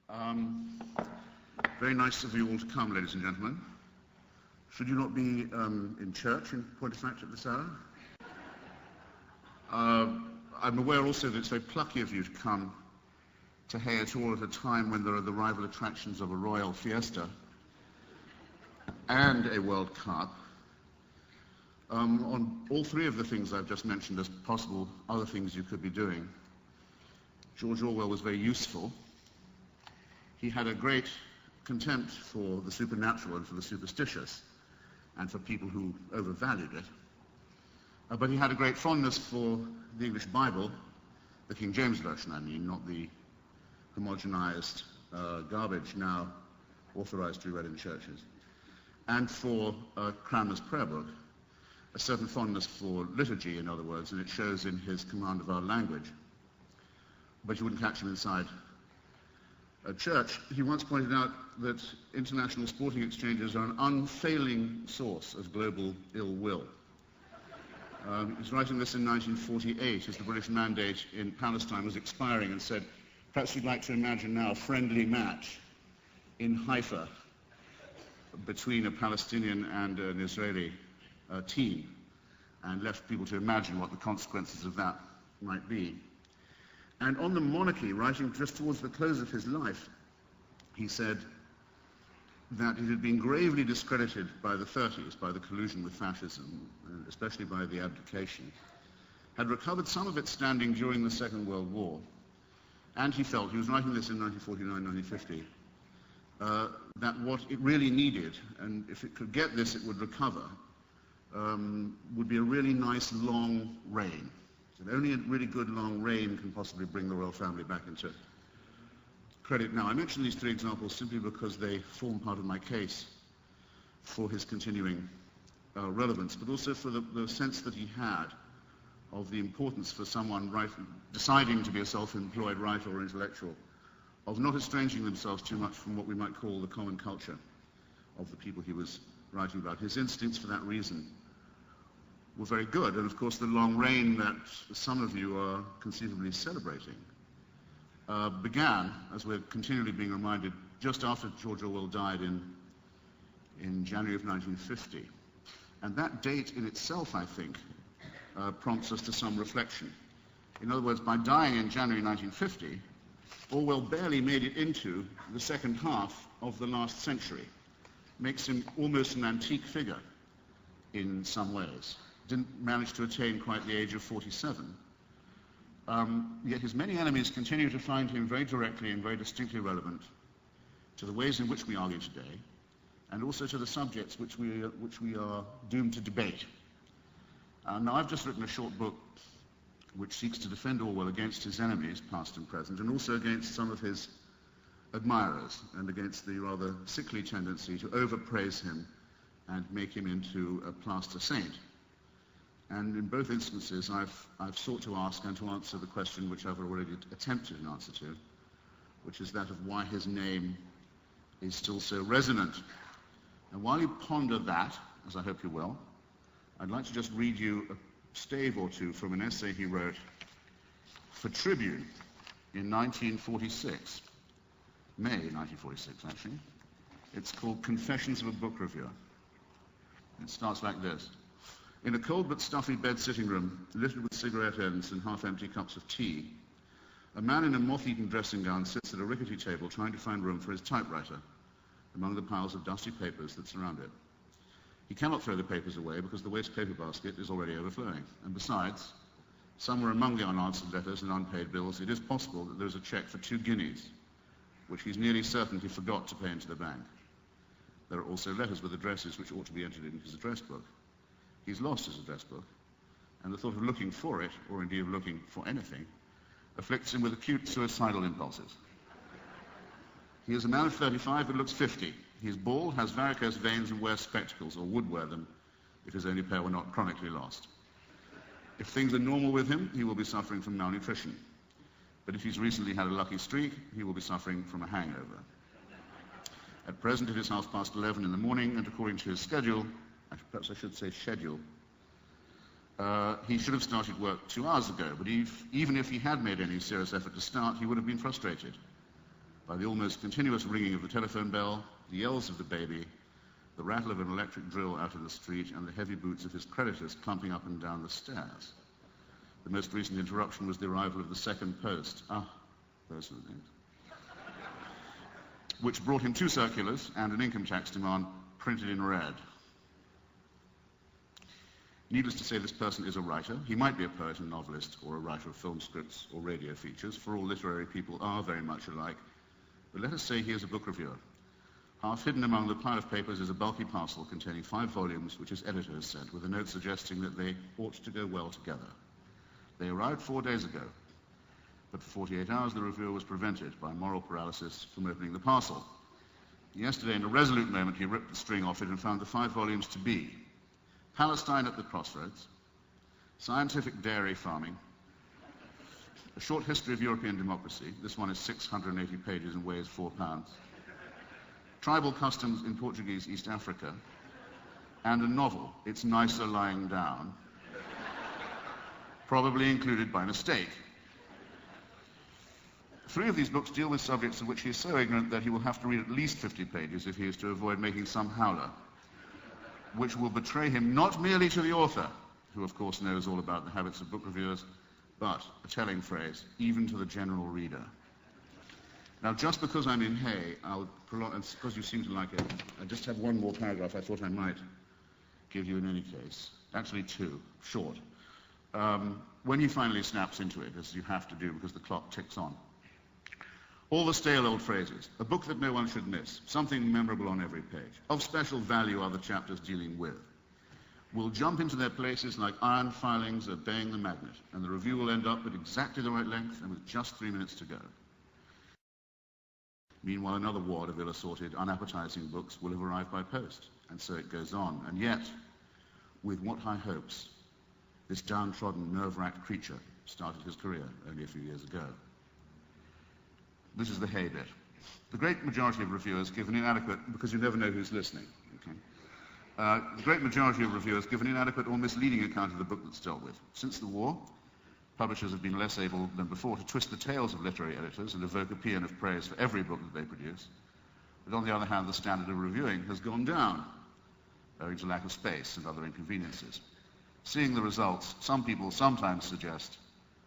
Um, Very nice of you all to come, ladies and gentlemen. Should you not be in church, in point of fact, at this hour? I'm aware also that it's very plucky of you to come to Hay at all at a time when there are the rival attractions of a royal fiesta and a World Cup. On all three of the things I've just mentioned as possible other things you could be doing, George Orwell was very useful. He had a great contempt for the supernatural and for the superstitious and for people who overvalued it. But he had a great fondness for the English Bible, the King James Version, I mean, not the homogenized garbage now authorized to be read in churches, and for Cranmer's prayer book, a certain fondness for liturgy, in other words, and it shows in his command of our language. But you wouldn't catch him inside a church. He once pointed out that international sporting exchanges are an unfailing source of global ill will. He was writing this in 1948 as the British mandate in Palestine was expiring and said, perhaps you'd like to imagine now a friendly match in Haifa between a Palestinian and an Israeli team, and left people to imagine what the consequences of that might be. And on the monarchy, writing just towards the close of his life, he said that it had been gravely discredited by the 30s, by the collusion with fascism, and especially by the abdication, had recovered some of its standing during the Second World War, and he felt, he was writing this in 1949-1950, that what it really needed, and if it could get this it would recover, would be a really nice long reign. And only a really good long reign can possibly bring the royal family back into credit. Now, I mention these three examples simply because they form part of my case for his continuing relevance, but also for the sense that he had of the importance for someone deciding to be a self-employed writer or intellectual, of not estranging themselves too much from what we might call the common culture of the people he was writing about. His instincts for that reason were very good, and of course the long reign that some of you are conceivably celebrating began, as we're continually being reminded, just after George Orwell died in January of 1950. And that date in itself, I think, prompts us to some reflection. In other words, by dying in January 1950, Orwell barely made it into the second half of the last century. Makes him almost an antique figure in some ways. Didn't manage to attain quite the age of 47. Yet his many enemies continue to find him very directly and very distinctly relevant to the ways in which we argue today, and also to the subjects which we are doomed to debate. Now, I've just written a short book which seeks to defend Orwell against his enemies, past and present, and also against some of his admirers, and against the rather sickly tendency to overpraise him and make him into a plaster saint. And in both instances, I've sought to ask and to answer the question which I've already attempted an answer to, which is that of why his name is still so resonant. And while you ponder that, as I hope you will, I'd like to just read you a stave or two from an essay he wrote for Tribune in 1946, May 1946 actually. It's called Confessions of a Book Reviewer. It starts like this. In a cold but stuffy bed sitting room, littered with cigarette ends and half-empty cups of tea, a man in a moth-eaten dressing gown sits at a rickety table trying to find room for his typewriter among the piles of dusty papers that surround it. He cannot throw the papers away because the waste paper basket is already overflowing. And besides, somewhere among the unanswered letters and unpaid bills, it is possible that there is a cheque for 2 guineas, which he's nearly certain he forgot to pay into the bank. There are also letters with addresses which ought to be entered in his address book. He's lost his address book, and the thought of looking for it, or indeed of looking for anything, afflicts him with acute suicidal impulses. He is a man of 35 but looks 50. He is bald, has varicose veins, and wears spectacles, or would wear them if his only pair were not chronically lost. If things are normal with him, he will be suffering from malnutrition. But if he's recently had a lucky streak, he will be suffering from a hangover. At present, it is 11:30 in the morning, and according to his schedule, perhaps I should say schedule, he should have started work 2 hours ago, but even if he had made any serious effort to start, he would have been frustrated. by the almost continuous ringing of the telephone bell, the yells of the baby, the rattle of an electric drill out in the street, and the heavy boots of his creditors clumping up and down the stairs. The most recent interruption was the arrival of the second post. Those are the things. Which brought him 2 circulars and an income tax demand printed in red. Needless to say, this person is a writer. He might be a poet and novelist, or a writer of film scripts or radio features, for all literary people are very much alike. But let us say he is a book reviewer. Half hidden among the pile of papers is a bulky parcel containing 5 volumes, which his editor has sent, with a note suggesting that they ought to go well together. They arrived 4 days ago, but for 48 hours the reviewer was prevented by moral paralysis from opening the parcel. Yesterday, in a resolute moment, he ripped the string off it and found the 5 volumes to be Palestine at the Crossroads, Scientific Dairy Farming, A Short History of European Democracy. This one is 680 pages and weighs 4 pounds. Tribal Customs in Portuguese East Africa, and a novel, It's Nicer Lying Down, probably included by mistake. 3 of these books deal with subjects of which he is so ignorant that he will have to read at least 50 pages if he is to avoid making some howler, which will betray him not merely to the author, who of course knows all about the habits of book reviewers, but, a telling phrase, even to the general reader. Now, just because I'm in Hay, I'll prolong, and because you seem to like it, I just have one more paragraph I thought I might give you in any case. Actually 2, short. When he finally snaps into it, as you have to do because the clock ticks on. All the stale old phrases, a book that no one should miss, something memorable on every page. Of special value are the chapters dealing with. Will jump into their places like iron filings obeying the magnet, and the review will end up at exactly the right length and with just 3 minutes to go. Meanwhile, another wad of ill-assorted, unappetizing books will have arrived by post, and so it goes on. And yet, with what high hopes this downtrodden, nerve-racked creature started his career only a few years ago. This is the Hay bit. The great majority of reviewers give an inadequate, because you never know who's listening, okay? The great majority of reviewers give an inadequate or misleading account of the book that's dealt with. Since the war, publishers have been less able than before to twist the tails of literary editors and evoke a paean of praise for every book that they produce. But on the other hand, the standard of reviewing has gone down, owing to lack of space and other inconveniences. Seeing the results, some people sometimes suggest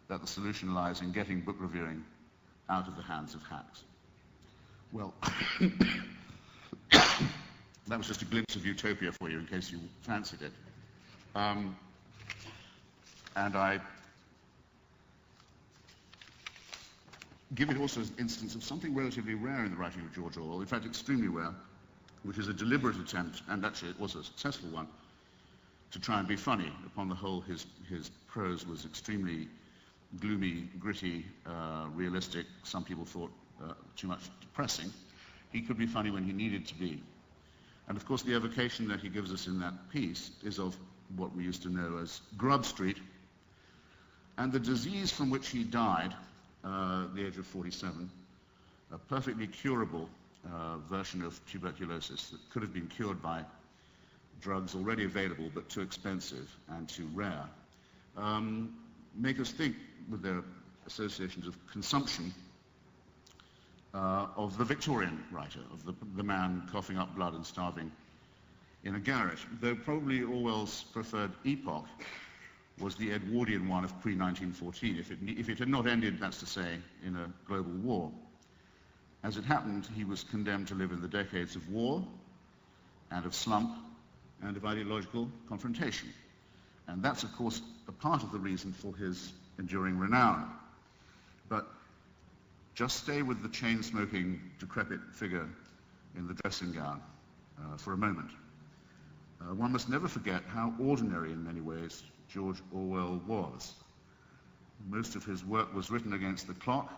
that the solution lies in getting book reviewing out of the hands of hacks. Well, that was just a glimpse of utopia for you in case you fancied it. And I give it also as an instance of something relatively rare in the writing of George Orwell, in fact extremely rare, which is a deliberate attempt, and actually it was a successful one, to try and be funny. Upon the whole, his prose was extremely gloomy, gritty, realistic. Some people thought too much depressing. He could be funny when he needed to be. And of course the evocation that he gives us in that piece is of what we used to know as Grub Street, and the disease from which he died at the age of 47, a perfectly curable version of tuberculosis that could have been cured by drugs already available but too expensive and too rare, make us think, with their associations of consumption, of the Victorian writer, of the man coughing up blood and starving in a garret, though probably Orwell's preferred epoch was the Edwardian one of pre-1914, if it had not ended, that's to say, in a global war. As it happened, he was condemned to live in the decades of war and of slump and of ideological confrontation. And that's, of course, a part of the reason for his enduring renown. But just stay with the chain-smoking, decrepit figure in the dressing gown for a moment. One must never forget how ordinary in many ways George Orwell was. Most of his work was written against the clock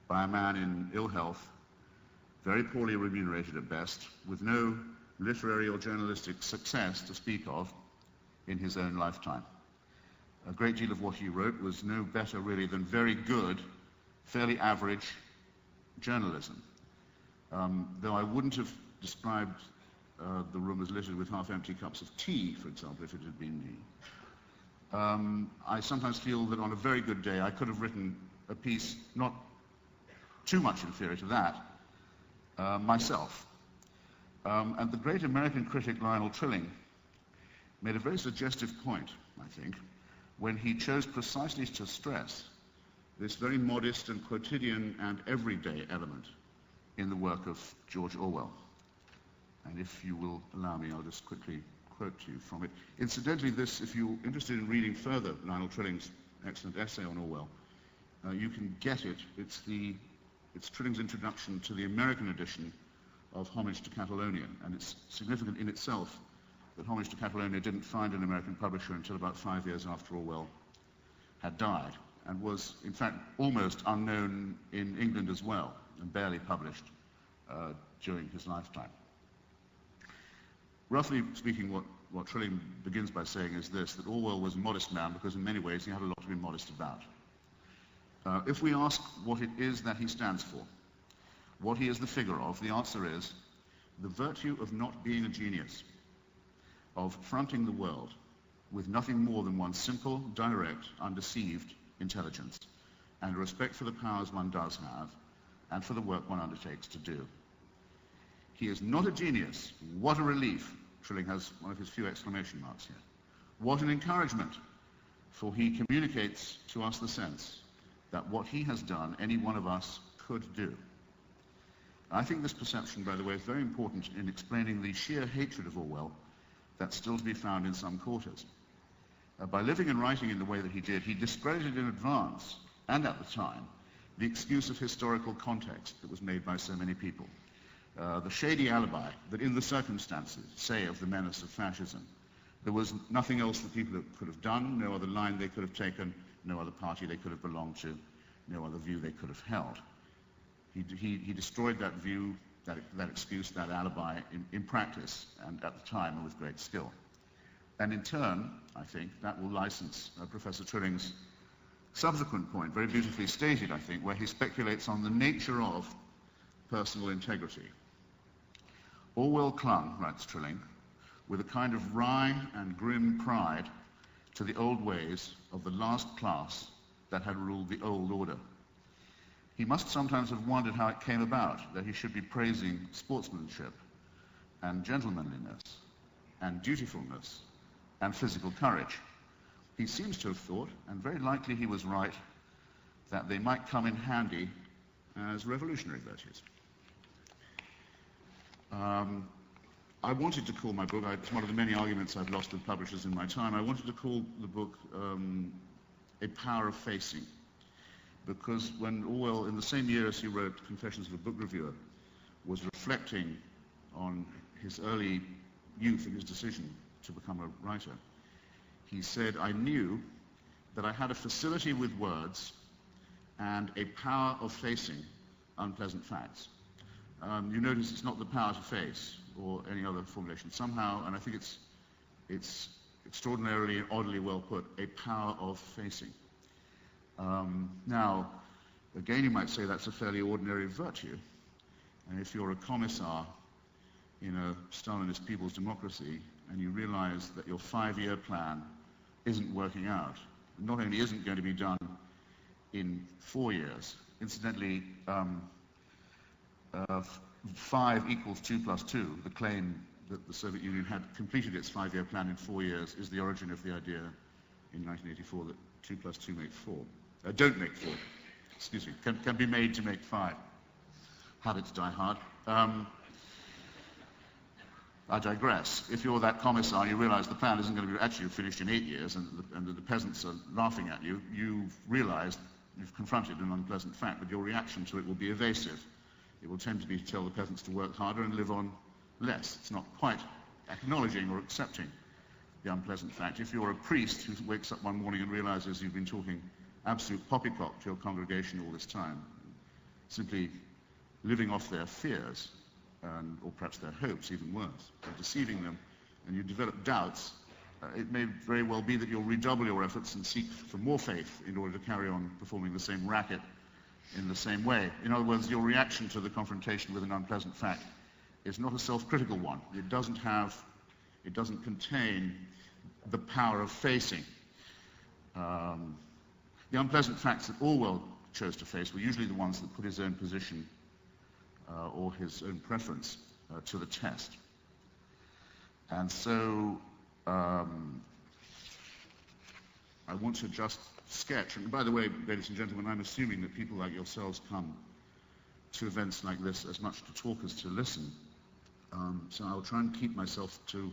by a man in ill health, very poorly remunerated at best, with no literary or journalistic success to speak of in his own lifetime. A great deal of what he wrote was no better really than very good, fairly average journalism. Though I wouldn't have described the room as littered with half-empty cups of tea, for example, if it had been me. I sometimes feel that on a very good day I could have written a piece not too much inferior to that, myself. And the great American critic Lionel Trilling made a very suggestive point, I think, when he chose precisely to stress this very modest and quotidian and everyday element in the work of George Orwell. And if you will allow me, I'll just quickly quote to you from it. Incidentally, this, if you're interested in reading further Lionel Trilling's excellent essay on Orwell, you can get it. It's Trilling's introduction to the American edition of Homage to Catalonia, and it's significant in itself that Homage to Catalonia didn't find an American publisher until about 5 years after Orwell had died, and was, in fact, almost unknown in England as well, and barely published during his lifetime. Roughly speaking, what Trilling begins by saying is this, that Orwell was a modest man because in many ways he had a lot to be modest about. If we ask what it is that he stands for, what he is the figure of, the answer is the virtue of not being a genius, of fronting the world with nothing more than one's simple, direct, undeceived intelligence, and a respect for the powers one does have, and for the work one undertakes to do. He is not a genius. What a relief. Trilling has one of his few exclamation marks here. What an encouragement, for he communicates to us the sense that what he has done, any one of us could do. I think this perception, by the way, is very important in explaining the sheer hatred of Orwell that's still to be found in some quarters. By living and writing in the way that he did, he discredited in advance, and at the time, the excuse of historical context that was made by so many people. The shady alibi that in the circumstances, say, of the menace of fascism, there was nothing else that people could have done, no other line they could have taken, no other party they could have belonged to, no other view they could have held. He destroyed that view, that excuse, that alibi in practice, and at the time with great skill. And in turn, I think, that will license Professor Trilling's subsequent point, very beautifully stated, I think, where he speculates on the nature of personal integrity. Orwell clung, writes Trilling, with a kind of wry and grim pride to the old ways of the last class that had ruled the old order. He must sometimes have wondered how it came about that he should be praising sportsmanship and gentlemanliness and dutifulness and physical courage. He seems to have thought, and very likely he was right, that they might come in handy as revolutionary virtues. I wanted to call my book, it's one of the many arguments I've lost with publishers in my time, I wanted to call the book A Power of Facing, because when Orwell, in the same year as he wrote Confessions of a Book Reviewer, was reflecting on his early youth and his decision to become a writer, he said, I knew that I had a facility with words and a power of facing unpleasant facts. You notice it's not the power to face or any other formulation. Somehow, and I think it's extraordinarily and oddly well put, a power of facing. Now, again, you might say that's a fairly ordinary virtue. And if you're a commissar in a Stalinist people's democracy and you realize that your 5-year plan isn't working out, not only isn't going to be done in 4 years, incidentally, 5 equals 2 plus 2, the claim that the Soviet Union had completed its 5-year plan in 4 years, is the origin of the idea in 1984 that 2 plus 2 make 4. Don't make 4, excuse me, can be made to make 5. Habits die hard. I digress. If you're that commissar, you realize the plan isn't going to be actually finished in 8 years and the peasants are laughing at you, you've realized you've confronted an unpleasant fact, but your reaction to it will be evasive. It will tend to be to tell the peasants to work harder and live on less. It's not quite acknowledging or accepting the unpleasant fact. If you're a priest who wakes up one morning and realizes you've been talking absolute poppycock to your congregation all this time, simply living off their fears, or perhaps their hopes, even worse, and deceiving them, and you develop doubts, it may very well be that you'll redouble your efforts and seek for more faith in order to carry on performing the same racket in the same way. In other words, your reaction to the confrontation with an unpleasant fact is not a self-critical one. It doesn't contain the power of facing. The unpleasant facts that Orwell chose to face were usually the ones that put his own position or his own preference to the test. And so I want to just sketch, and by the way, ladies and gentlemen, I'm assuming that people like yourselves come to events like this as much to talk as to listen. So I'll try and keep myself to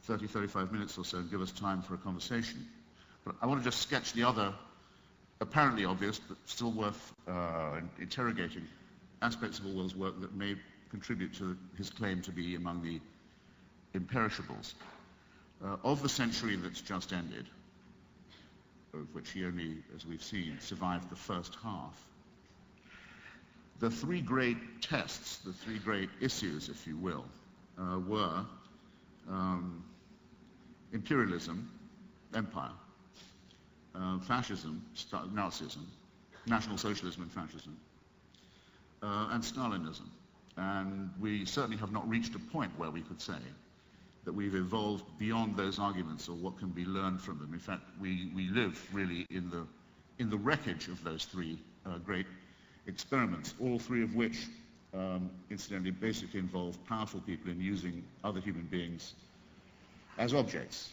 30, 35 minutes or so and give us time for a conversation. But I want to just sketch the other, apparently obvious, but still worth interrogating aspects of Orwell's work that may contribute to his claim to be among the imperishables. Of the century that's just ended, of which he only, as we've seen, survived the first half, the three great tests, the three great issues, if you will, were imperialism, empire, fascism, Nazism, National Socialism and fascism, and Stalinism. And we certainly have not reached a point where we could say that we've evolved beyond those arguments or what can be learned from them. In fact, we live really in the wreckage of those three great experiments, all three of which, incidentally, basically involve powerful people in using other human beings as objects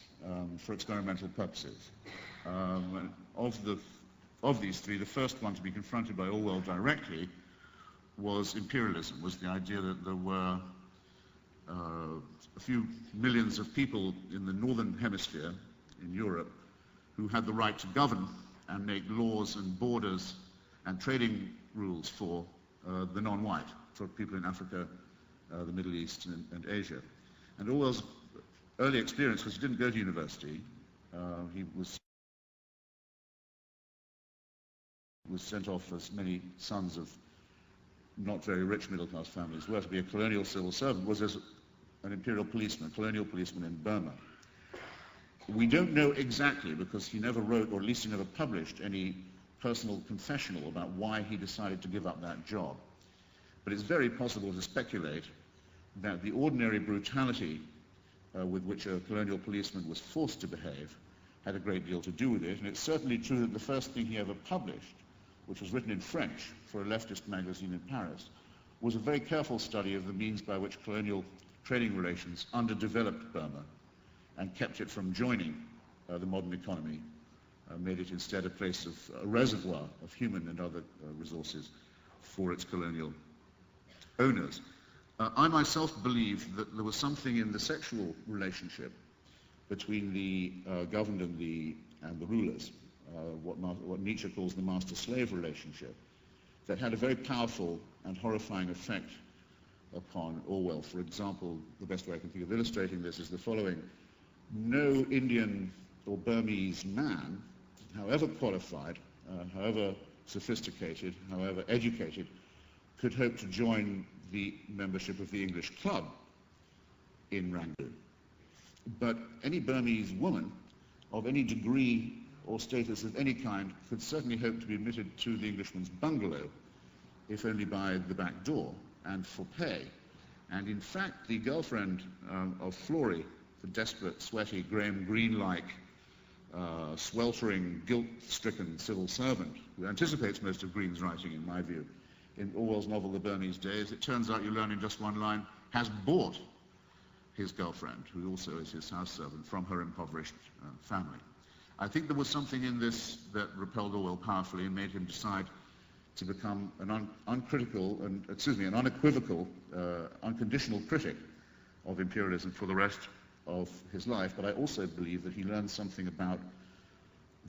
for experimental purposes. And of these three, the first one to be confronted by Orwell directly was imperialism, was the idea that there were a few millions of people in the northern hemisphere, in Europe, who had the right to govern and make laws and borders and trading rules for the non-white, for people in Africa, the Middle East and Asia. And Orwell's early experience, because he didn't go to university, he was sent off, as many sons of not very rich middle-class families were, to be a colonial civil servant, was as an imperial policeman, a colonial policeman in Burma. We don't know exactly, because he never wrote, or at least he never published, any personal confessional about why he decided to give up that job. But it's very possible to speculate that the ordinary brutality with which a colonial policeman was forced to behave had a great deal to do with it. And it's certainly true that the first thing he ever published, which was written in French for a leftist magazine in Paris, was a very careful study of the means by which colonial trading relations underdeveloped Burma and kept it from joining the modern economy, made it instead a place of a reservoir of human and other resources for its colonial owners. I myself believe that there was something in the sexual relationship between the governed and the rulers, what Nietzsche calls the master-slave relationship, that had a very powerful and horrifying effect upon Orwell. For example, the best way I can think of illustrating this is the following. No Indian or Burmese man, however qualified, however sophisticated, however educated, could hope to join the membership of the English club in Rangoon. But any Burmese woman of any degree or status of any kind could certainly hope to be admitted to the Englishman's bungalow, if only by the back door and for pay. And in fact, the girlfriend of Florey, the desperate, sweaty, Graham Greene-like, sweltering, guilt-stricken civil servant, who anticipates most of Greene's writing, in my view, in Orwell's novel The Burmese Days, it turns out, you learn in just one line, has bought his girlfriend, who also is his house servant, from her impoverished family. I think there was something in this that repelled Orwell powerfully and made him decide to become an uncritical and, an unequivocal, unconditional critic of imperialism for the rest of his life. But I also believe that he learned something about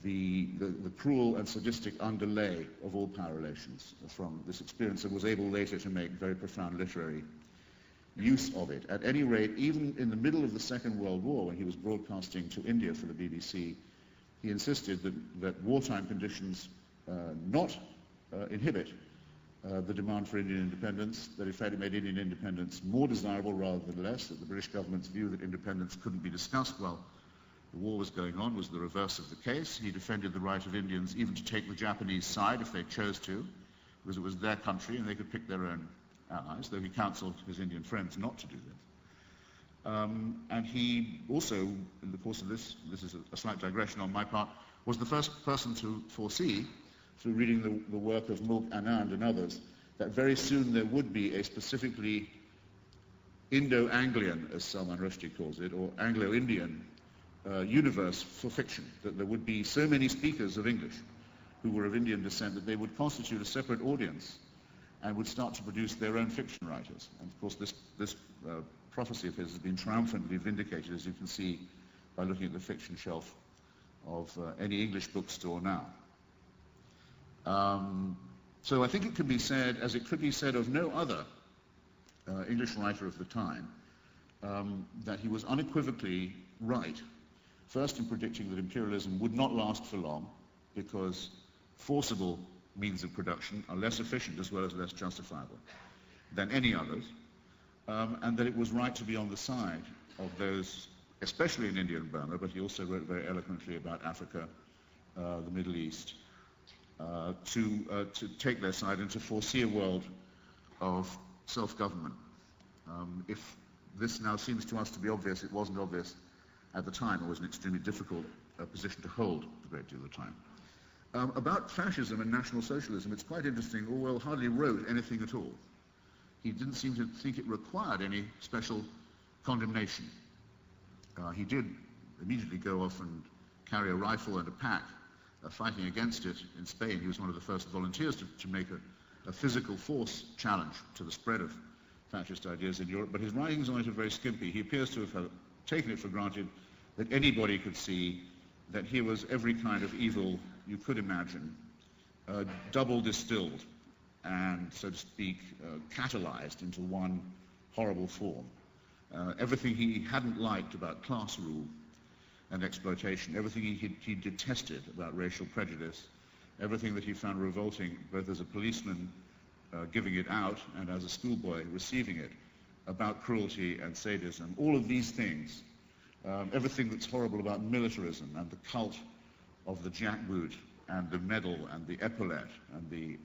the cruel and sadistic underlay of all power relations from this experience, and was able later to make very profound literary use of it. At any rate, even in the middle of the Second World War, when he was broadcasting to India for the BBC, he insisted that wartime conditions not inhibit the demand for Indian independence, that in fact it made Indian independence more desirable rather than less, that the British government's view that independence couldn't be discussed while the war was going on was the reverse of the case. He defended the right of Indians even to take the Japanese side if they chose to, because it was their country and they could pick their own allies, though he counseled his Indian friends not to do this. And he also, in the course of this is a slight digression on my part, was the first person to foresee through reading the work of Mulk Anand and others, that very soon there would be a specifically Indo-Anglian, as Salman Rushdie calls it, or Anglo-Indian universe for fiction, that there would be so many speakers of English who were of Indian descent that they would constitute a separate audience and would start to produce their own fiction writers. And of course this prophecy of his has been triumphantly vindicated, as you can see by looking at the fiction shelf of any English bookstore now. So I think it can be said, as it could be said of no other English writer of the time, that he was unequivocally right, first in predicting that imperialism would not last for long, because forcible means of production are less efficient as well as less justifiable than any others, and that it was right to be on the side of those, especially in India and Burma, but he also wrote very eloquently about Africa, the Middle East, to take their side and to foresee a world of self-government. If this now seems to us to be obvious, it wasn't obvious at the time. It was an extremely difficult position to hold a great deal of the time. About fascism and National Socialism, it's quite interesting. Orwell hardly wrote anything at all. He didn't seem to think it required any special condemnation. He did immediately go off and carry a rifle and a pack, fighting against it in Spain. He was one of the first volunteers to make a physical force challenge to the spread of fascist ideas in Europe, but his writings on it are very skimpy. He appears to have taken it for granted that anybody could see that here was every kind of evil you could imagine, double distilled and, so to speak, catalyzed into one horrible form. Everything he hadn't liked about class rule and exploitation, everything he detested about racial prejudice, everything that he found revolting, both as a policeman giving it out and as a schoolboy receiving it, about cruelty and sadism, all of these things, everything that's horrible about militarism and the cult of the jackboot and the medal and the epaulette and the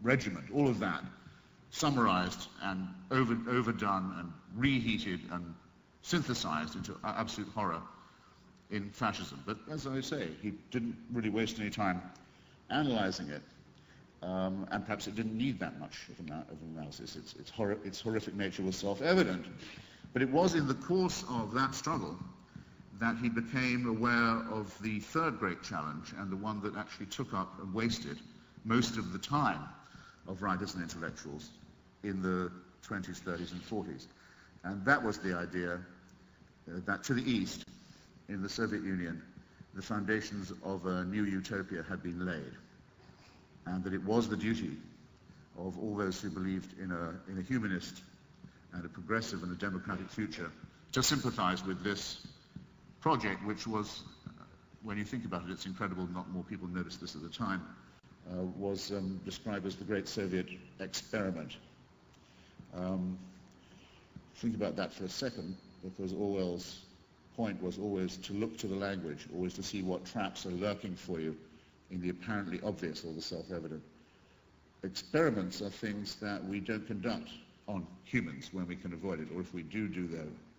regiment, all of that summarized and overdone and reheated and synthesized into absolute horror in fascism. But as I say, he didn't really waste any time analyzing it, and perhaps it didn't need that much of analysis. Its horrific nature was self-evident. But it was in the course of that struggle that he became aware of the third great challenge, and the one that actually took up and wasted most of the time of writers and intellectuals in the 20s, 30s, and 40s. And that was the idea that to the east, in the Soviet Union, the foundations of a new utopia had been laid, and that it was the duty of all those who believed in a humanist and a progressive and a democratic future to sympathize with this project, which was, when you think about it, it's incredible not more people noticed this at the time, was described as the great Soviet experiment. Think about that for a second, because Orwell's point was always to look to the language, always to see what traps are lurking for you in the apparently obvious or the self-evident. Experiments are things that we don't conduct on humans when we can avoid it, or if we do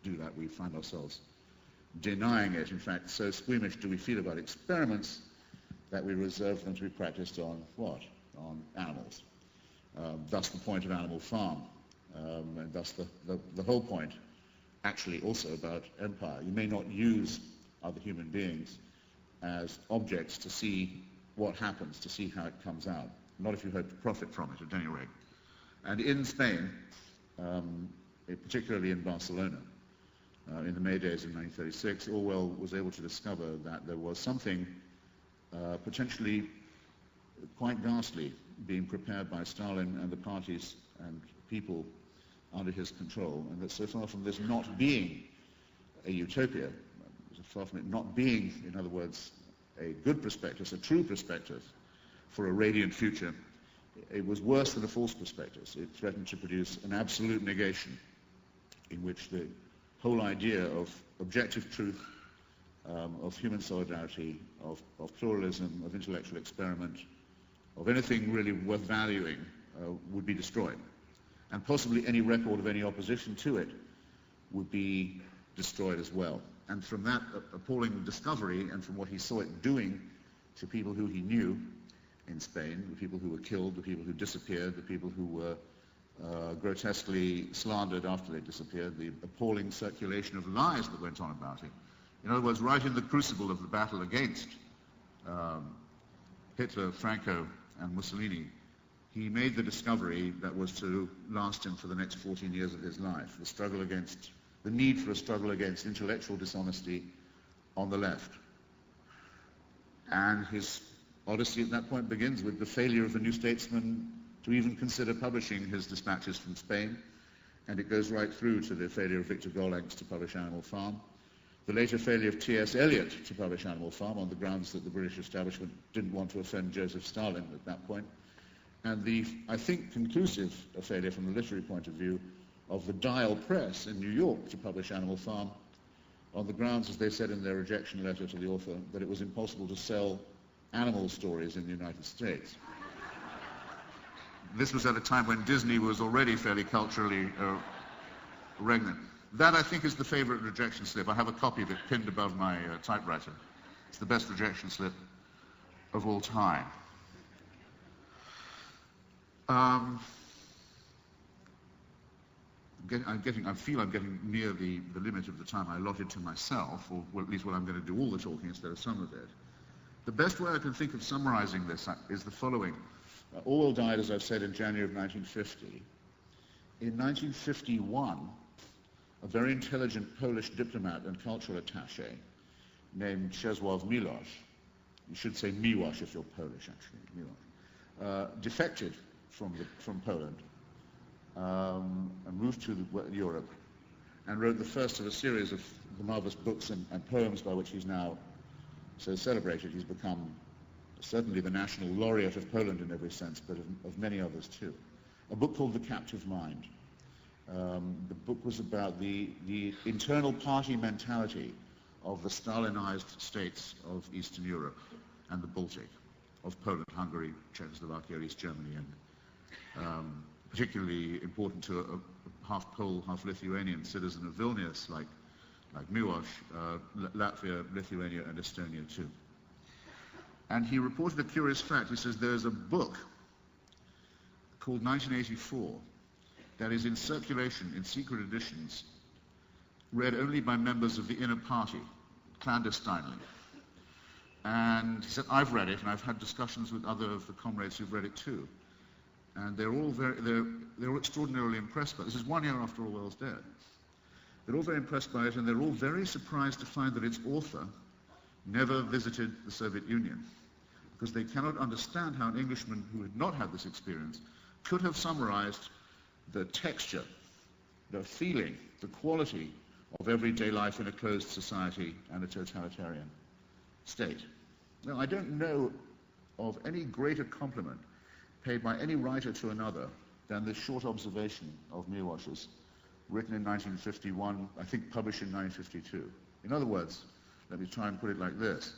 that, we find ourselves denying it. In fact, so squeamish do we feel about experiments that we reserve them to be practiced on what? On animals. Thus the point of Animal Farm, and thus the whole point actually also about empire. You may not use other human beings as objects to see what happens, to see how it comes out, not if you hope to profit from it at any rate. And in Spain, particularly in Barcelona, in the May days of 1936, Orwell was able to discover that there was something potentially quite ghastly being prepared by Stalin and the parties and people under his control, and that so far from this not being a utopia, so far from it not being, in other words, a good prospectus, a true prospectus for a radiant future, it was worse than a false prospectus. It threatened to produce an absolute negation in which the whole idea of objective truth, of human solidarity, of pluralism, of intellectual experiment, of anything really worth valuing would be destroyed. And possibly any record of any opposition to it would be destroyed as well. And from that appalling discovery and from what he saw it doing to people who he knew in Spain, the people who were killed, the people who disappeared, the people who were grotesquely slandered after they disappeared, the appalling circulation of lies that went on about him. In other words, right in the crucible of the battle against Hitler, Franco, and Mussolini, he made the discovery that was to last him for the next 14 years of his life, the need for a struggle against intellectual dishonesty on the left. And his odyssey at that point begins with the failure of the New Statesman to even consider publishing his dispatches from Spain, and it goes right through to the failure of Victor Gollancz to publish Animal Farm, the later failure of T.S. Eliot to publish Animal Farm on the grounds that the British establishment didn't want to offend Joseph Stalin at that point, and the, I think, conclusive failure from the literary point of view of the Dial Press in New York to publish Animal Farm on the grounds, as they said in their rejection letter to the author, that it was impossible to sell animal stories in the United States. This was at a time when Disney was already fairly culturally regnant. That, I think, is the favorite rejection slip. I have a copy of it pinned above my typewriter. It's the best rejection slip of all time. I feel I'm getting near the limit of the time I allotted to myself, or at least what I'm going to do all the talking instead of some of it. The best way I can think of summarizing this is the following. Orwell died, as I've said, in January of 1950. In 1951, a very intelligent Polish diplomat and cultural attaché named Czesław Miłosz, you should say Miłosz if you're Polish, actually, Miłosz, defected from Poland and moved to Europe and wrote the first of a series of the marvelous books and poems by which he's now so celebrated. He's become certainly the national laureate of Poland in every sense, but of many others too. A book called The Captive Mind. The book was about the internal party mentality of the Stalinized states of Eastern Europe and the Baltic, of Poland, Hungary, Czechoslovakia, East Germany, and particularly important to a half Pole, half Lithuanian citizen of Vilnius like Miłosz, Latvia, Lithuania, and Estonia too. And he reported a curious fact. He says there's a book called 1984 that is in circulation in secret editions, read only by members of the inner party, clandestinely. And he said, I've read it, and I've had discussions with other of the comrades who've read it too. And they're all extraordinarily impressed by it. This is 1 year after Orwell's death. They're all very impressed by it, and they're all very surprised to find that its author never visited the Soviet Union, because they cannot understand how an Englishman who had not had this experience could have summarized the texture, the feeling, the quality of everyday life in a closed society and a totalitarian state. Now, I don't know of any greater compliment paid by any writer to another than this short observation of Miłosz's, written in 1951, I think published in 1952. In other words, let me try and put it like this.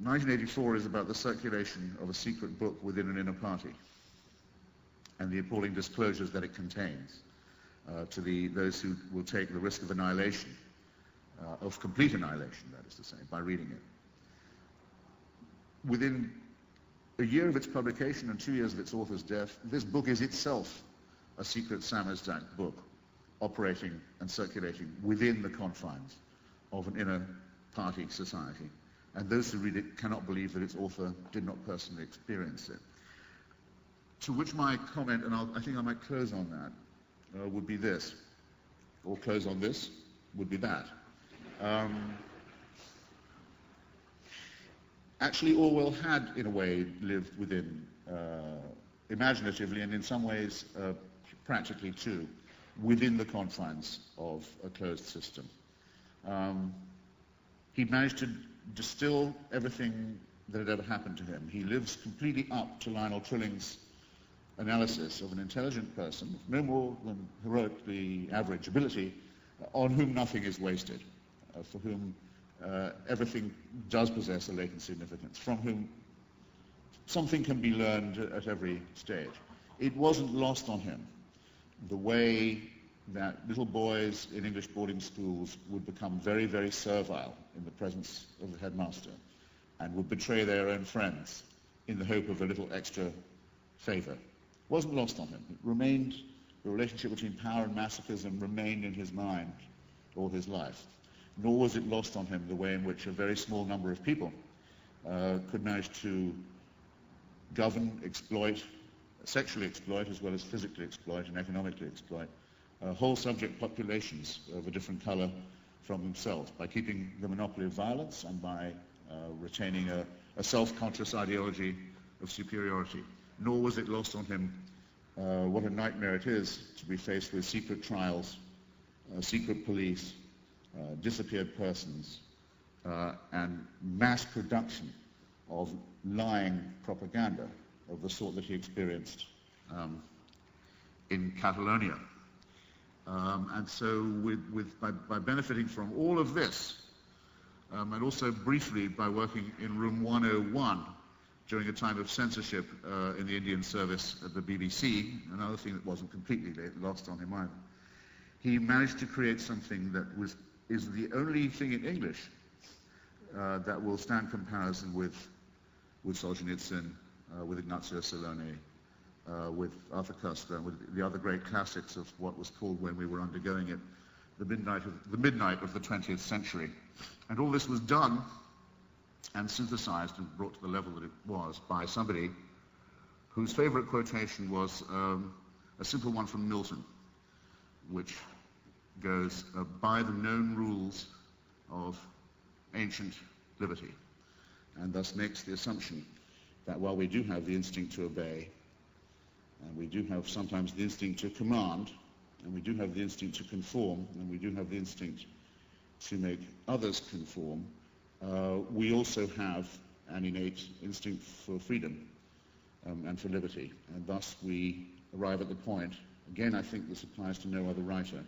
1984 is about the circulation of a secret book within an inner party and the appalling disclosures that it contains to those who will take the risk of annihilation, of complete annihilation, that is to say, by reading it. Within a year of its publication and 2 years of its author's death, this book is itself a secret samizdat book operating and circulating within the confines of an inner party society. And those who read it cannot believe that its author did not personally experience it. To which my comment, and I think I might close on that, would be this, or close on this, would be that. Actually, Orwell had, in a way, lived within, imaginatively and in some ways practically too, within the confines of a closed system. He managed to distill everything that had ever happened to him. He lives completely up to Lionel Trilling's analysis of an intelligent person, no more than heroically average ability, on whom nothing is wasted, for whom everything does possess a latent significance, from whom something can be learned at every stage. It wasn't lost on him the way that little boys in English boarding schools would become very, very servile in the presence of the headmaster, and would betray their own friends in the hope of a little extra favor. It wasn't lost on him. It remained, the relationship between power and masochism remained in his mind all his life. Nor was it lost on him the way in which a very small number of people could manage to govern, exploit, sexually exploit, as well as physically exploit and economically exploit whole subject populations of a different color from themselves by keeping the monopoly of violence and by retaining a self-conscious ideology of superiority. Nor was it lost on him what a nightmare it is to be faced with secret trials, secret police, disappeared persons, and mass production of lying propaganda of the sort that he experienced in Catalonia. And so by benefiting from all of this, and also briefly by working in room 101 during a time of censorship in the Indian service at the BBC, another thing that wasn't completely lost on him either, he managed to create something that is the only thing in English that will stand comparison with Solzhenitsyn, with Ignazio Salome, with Arthur Koestler, with the other great classics of what was called, when we were undergoing it, the midnight of the 20th century. And all this was done and synthesized and brought to the level that it was by somebody whose favorite quotation was a simple one from Milton, which goes, by the known rules of ancient liberty, and thus makes the assumption that while we do have the instinct to obey, and we do have sometimes the instinct to command, and we do have the instinct to conform, and we do have the instinct to make others conform, we also have an innate instinct for freedom and for liberty. And thus we arrive at the point, again I think this applies to no other writer,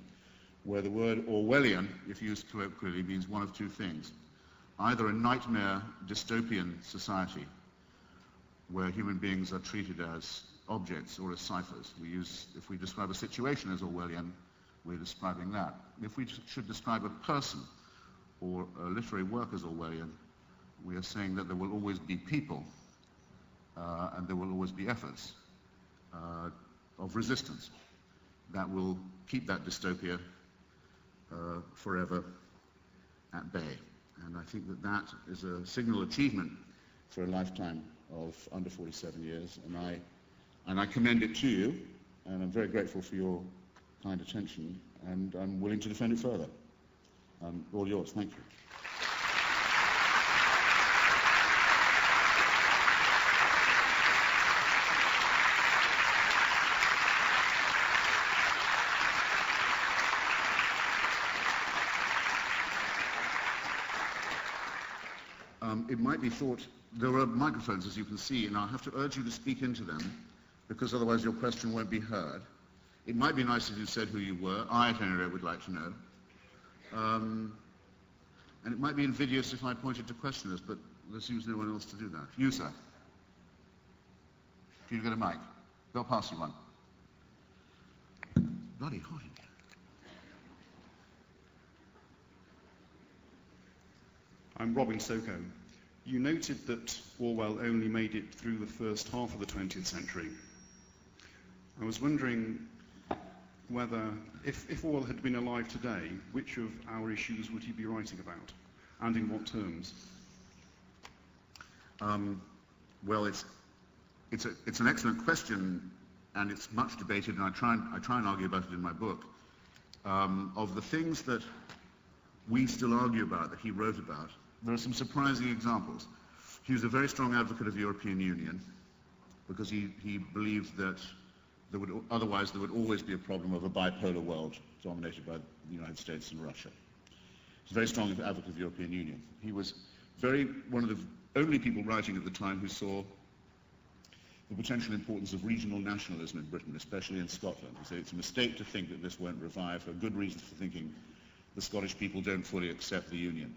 where the word Orwellian, if used colloquially, means one of two things. Either a nightmare dystopian society where human beings are treated as objects or as ciphers. If we describe a situation as Orwellian, we're describing that. If we should describe a person or a literary work as Orwellian, we are saying that there will always be people and there will always be efforts of resistance that will keep that dystopia forever at bay. And I think that that is a signal achievement for a lifetime of under 47 years, and I commend it to you, and I'm very grateful for your kind attention, and I'm willing to defend it further. All yours. Thank you. It might be thought, there are microphones, as you can see, and I'll have to urge you to speak into them, because otherwise your question won't be heard. It might be nice if you said who you were. I, at any rate, would like to know. And it might be invidious if I pointed to questioners, but there seems no one else to do that. You, sir. Can you get a mic? They'll pass you one. Bloody hot in here. I'm Robin Soko. You noted that Orwell only made it through the first half of the 20th century. I was wondering whether, if Orwell had been alive today, which of our issues would he be writing about, and in what terms? Well, it's an excellent question, and it's much debated, and I try and argue about it in my book. Of the things that we still argue about, that he wrote about, there are some surprising examples. He was a very strong advocate of the European Union, because he believed that otherwise there would always be a problem of a bipolar world dominated by the United States and Russia. He's a very strong advocate of the European Union. He was one of the only people writing at the time who saw the potential importance of regional nationalism in Britain, especially in Scotland. He said it's a mistake to think that this won't revive, for good reasons for thinking the Scottish people don't fully accept the Union.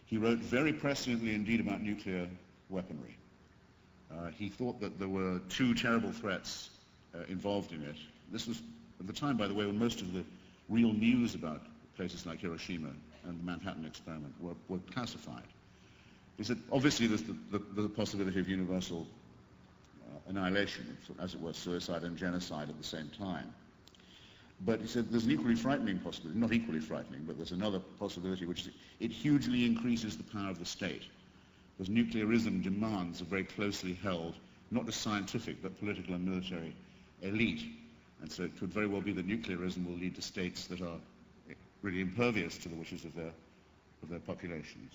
He wrote very presciently indeed about nuclear weaponry. He thought that there were two terrible threats involved in it. This was at the time, by the way, when most of the real news about places like Hiroshima and the Manhattan experiment were classified. He said, obviously there's the possibility of universal annihilation, as it were, suicide and genocide at the same time. But he said there's an equally frightening possibility, not equally frightening, but there's another possibility, which is it hugely increases the power of the state. Because nuclearism demands a very closely held, not just scientific, but political and military elite. And so it could very well be that nuclearism will lead to states that are really impervious to the wishes of their populations.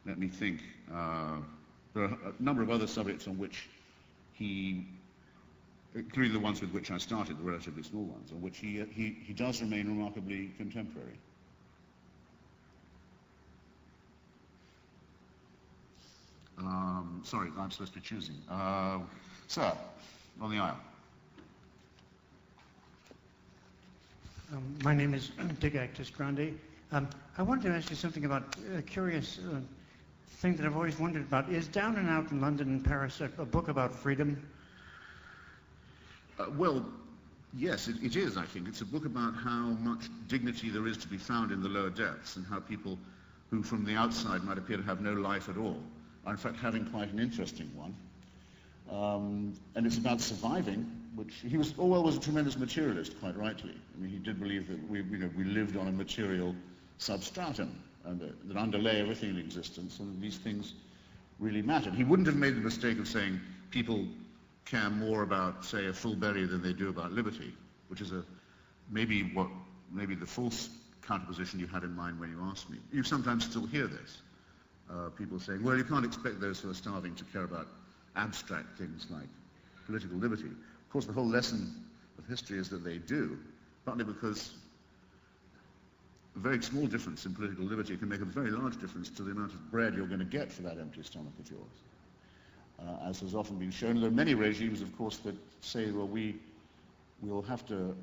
Let me think. There are a number of other subjects on which he, including the ones with which I started, the relatively small ones, on which he does remain remarkably contemporary. Sorry, I'm supposed to be choosing. Sir, on the aisle. My name is Dick Actus Grande. I wanted to ask you something about a curious thing that I've always wondered about. Is Down and Out in London and Paris a book about freedom? Well, yes, it is, I think. It's a book about how much dignity there is to be found in the lower depths and how people who from the outside might appear to have no life at all are in fact having quite an interesting one. And it's about surviving, which Orwell was a tremendous materialist, quite rightly. I mean, he did believe that we lived on a material substratum and that underlay everything in existence, and these things really mattered. He wouldn't have made the mistake of saying people care more about, say, a full berry than they do about liberty, which is maybe the false counterposition you had in mind when you asked me. You sometimes still hear this. People saying, well, you can't expect those who are starving to care about abstract things like political liberty. Of course, the whole lesson of history is that they do, partly because a very small difference in political liberty can make a very large difference to the amount of bread you're going to get for that empty stomach of yours. As has often been shown, there are many regimes, of course, that say, well, we'll have to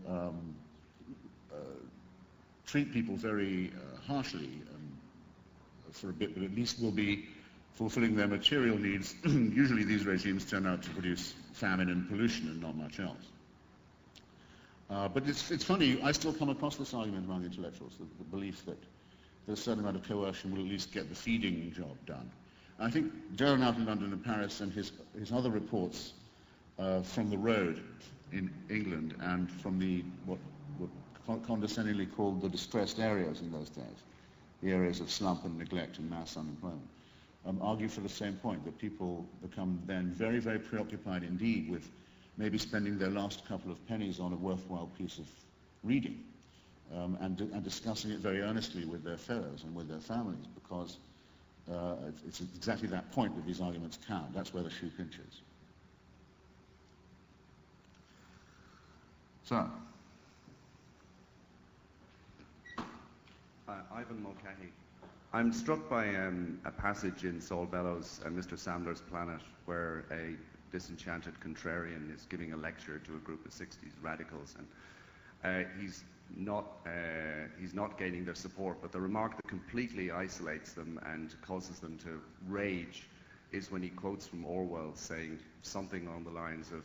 treat people very harshly for a bit, but at least we'll be fulfilling their material needs. Usually these regimes turn out to produce famine and pollution and not much else. But it's funny, I still come across this argument among intellectuals, the belief that there's a certain amount of coercion will at least get the feeding job done. I think Down Out in London and Paris and his other reports from the road in England and from what condescendingly called the distressed areas in those days, the areas of slump and neglect and mass unemployment, argue for the same point, that people become then very, very preoccupied indeed with maybe spending their last couple of pennies on a worthwhile piece of reading and discussing it very earnestly with their fellows and with their families, because it's exactly that point that these arguments count. That's where the shoe pinches. So. Ivan Mulcahy. I'm struck by a passage in Saul Bellows and Mr. Sandler's Planet where a disenchanted contrarian is giving a lecture to a group of 60s radicals, and he's not gaining their support, but the remark that completely isolates them and causes them to rage is when he quotes from Orwell saying something along the lines of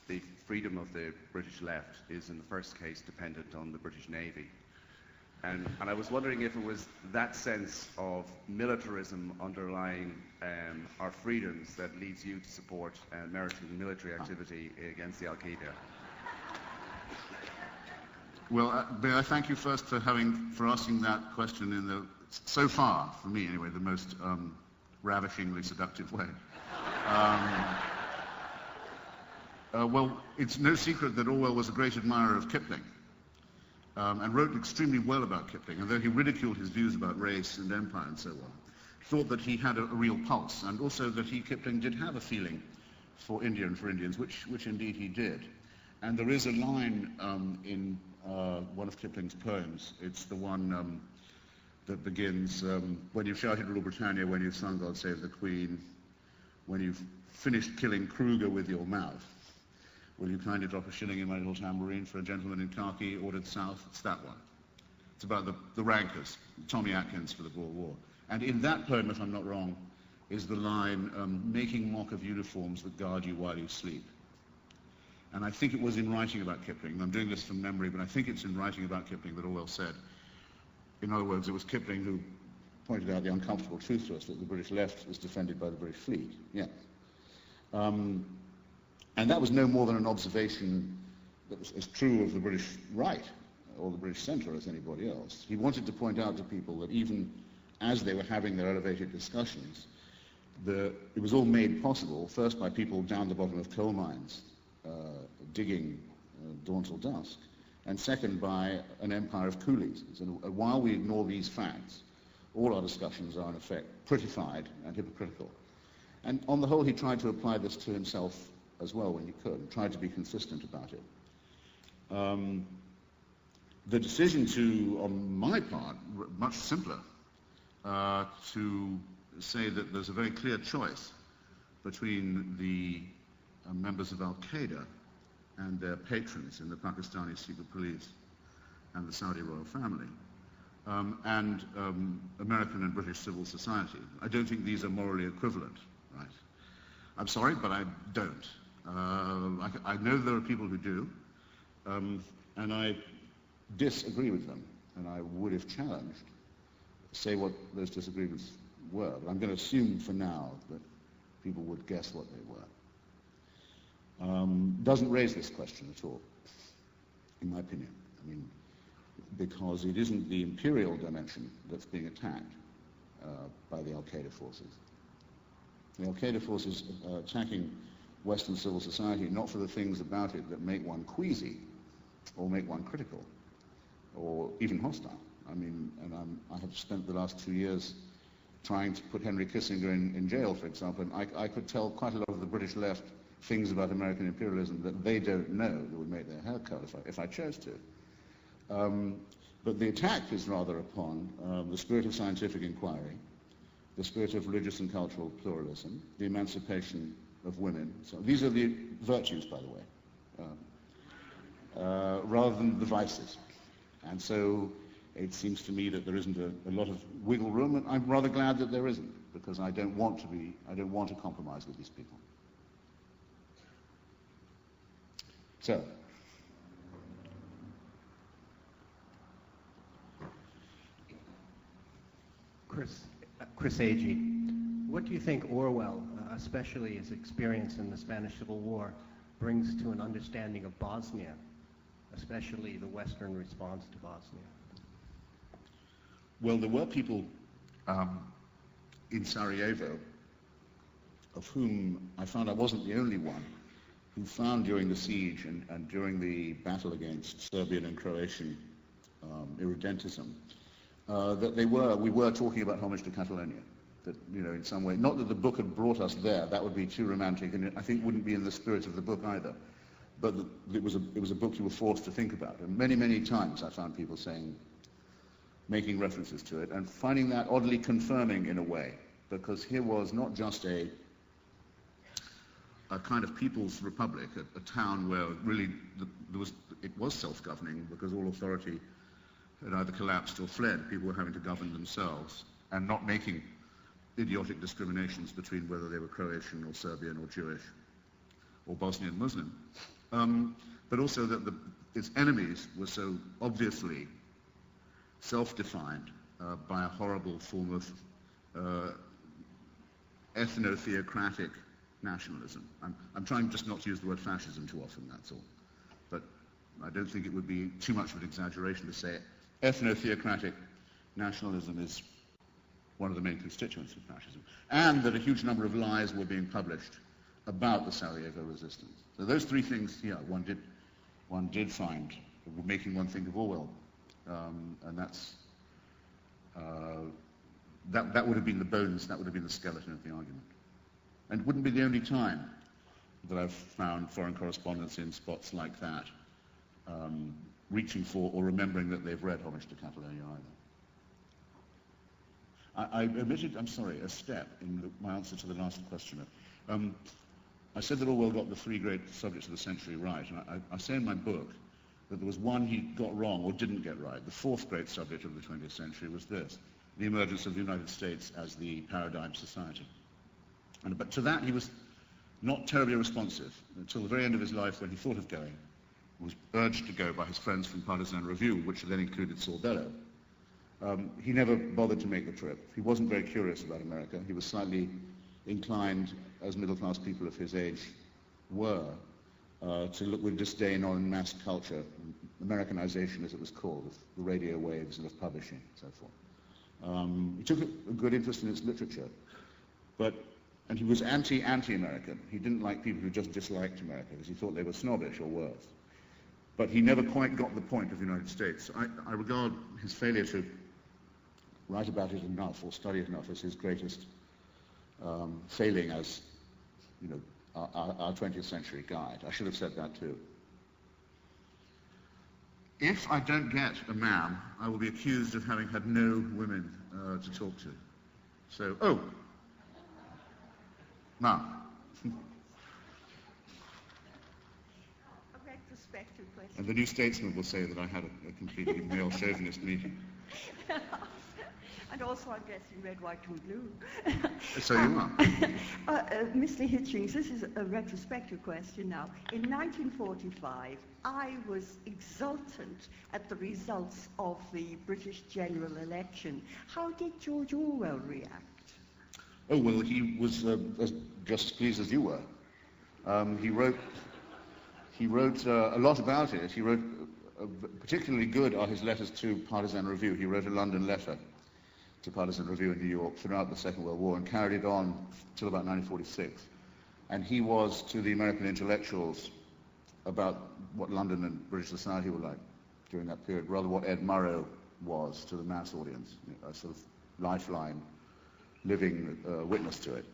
the freedom of the British left is in the first case dependent on the British Navy. And I was wondering if it was that sense of militarism underlying our freedoms that leads you to support American military activity against the Al-Qaeda. Well, may I thank you first for asking that question in so far, for me anyway, the most ravishingly seductive way. Well, it's no secret that Orwell was a great admirer of Kipling. And wrote extremely well about Kipling, and though he ridiculed his views about race and empire and so on, thought that he had a real pulse, and also that Kipling did have a feeling for India and for Indians, which indeed he did. And there is a line in one of Kipling's poems. It's the one that begins, when you've shouted Rule Britannia, when you've sung God Save the Queen, when you've finished killing Kruger with your mouth, will you kindly drop a shilling in my little tambourine for a gentleman in khaki ordered south? It's that one. It's about the rankers, Tommy Atkins for the Boer War. And in that poem, if I'm not wrong, is the line, making mock of uniforms that guard you while you sleep. And I think it was in writing about Kipling, I'm doing this from memory, but I think it's in writing about Kipling that Orwell said, in other words, it was Kipling who pointed out the uncomfortable truth to us that the British left was defended by the British fleet. Yeah. And that was no more than an observation that was as true of the British right or the British centre as anybody else. He wanted to point out to people that even as they were having their elevated discussions, it was all made possible, first by people down the bottom of coal mines, digging dawn till dusk, and second by an empire of coolies. And while we ignore these facts, all our discussions are in effect prettified and hypocritical. And on the whole, he tried to apply this to himself as well when he could, and tried to be consistent about it. The decision to, on my part, much simpler, to say that there's a very clear choice between the members of Al-Qaeda and their patrons in the Pakistani secret police and the Saudi royal family, and American and British civil society. I don't think these are morally equivalent, right? I'm sorry, but I don't. I know there are people who do, and I disagree with them, and I would, if challenged, say what those disagreements were. But I'm going to assume for now that people would guess what they were. Doesn't raise this question at all, in my opinion. I mean, because it isn't the imperial dimension that's being attacked by the Al-Qaeda forces. The Al-Qaeda forces are attacking Western civil society not for the things about it that make one queasy or make one critical or even hostile. I mean, and I have spent the last 2 years trying to put Henry Kissinger in jail, for example, and I could tell quite a lot of the British left things about American imperialism that they don't know that would make their hair curl if I chose to. But the attack is rather upon the spirit of scientific inquiry, the spirit of religious and cultural pluralism, the emancipation of women. So these are the virtues, by the way, rather than the vices. And so it seems to me that there isn't a lot of wiggle room, and I'm rather glad that there isn't, because I don't want to compromise with these people. So, Chris Agee, what do you think Orwell, especially his experience in the Spanish Civil War, brings to an understanding of Bosnia, especially the Western response to Bosnia? Well, there were people in Sarajevo of whom I found I wasn't the only one who found during the siege and during the battle against Serbian and Croatian irredentism that we were talking about homage to Catalonia. That, you know, in some way, not that the book had brought us there, that would be too romantic, and I think wouldn't be in the spirit of the book either. But it was a book you were forced to think about. And many, many times I found people making references to it, and finding that oddly confirming in a way, because here was not just a kind of people's republic, a town where really it was self-governing, because all authority had either collapsed or fled. People were having to govern themselves and not making idiotic discriminations between whether they were Croatian or Serbian or Jewish or Bosnian Muslim. But also that its enemies were so obviously self-defined by a horrible form of ethno-theocratic nationalism. I'm trying just not to use the word fascism too often, that's all. But I don't think it would be too much of an exaggeration to say ethno-theocratic nationalism is one of the main constituents of fascism, and that a huge number of lies were being published about the Sarajevo resistance. So those three things, yeah, one did find, making one think of Orwell, and that would have been the bones, that would have been the skeleton of the argument. And it wouldn't be the only time that I've found foreign correspondents in spots like that, reaching for or remembering that they've read Homage to Catalonia either. I omitted, I'm sorry, a step in my answer to the last questioner. I said that Orwell got the three great subjects of the century right, and I say in my book that there was one he got wrong or didn't get right. The fourth great subject of the 20th century was this, the emergence of the United States as the paradigm society. But to that he was not terribly responsive until the very end of his life, when he thought of going, was urged to go by his friends from Partisan Review, which then included Saul Bellow. He never bothered to make the trip. He wasn't very curious about America. He was slightly inclined, as middle-class people of his age were, to look with disdain on mass culture, Americanization as it was called, of the radio waves and of publishing and so forth. He took a good interest in its literature, and he was anti-American. He didn't like people who just disliked America because he thought they were snobbish or worse. But he never quite got the point of the United States. I regard his failure to write about it enough or study it enough as his greatest failing as, our 20th century guide. I should have said that too. If I don't get a ma'am, I will be accused of having had no women to talk to. So, ma'am. A retrospective question. And the New Statesman will say that I had a completely male chauvinist meeting. And also I'm dressed in red, white and blue. So you are. Mr. Hitchens, this is a retrospective question now. In 1945, I was exultant at the results of the British general election. How did George Orwell react? Oh, well, he was just as pleased as you were. He wrote a lot about it. He wrote, particularly good are his letters to Partisan Review. He wrote a London letter to Partisan Review in New York throughout the Second World War and carried it on till about 1946. And he was to the American intellectuals about what London and British society were like during that period, rather what Ed Murrow was to the mass audience, a sort of lifeline, living witness to it.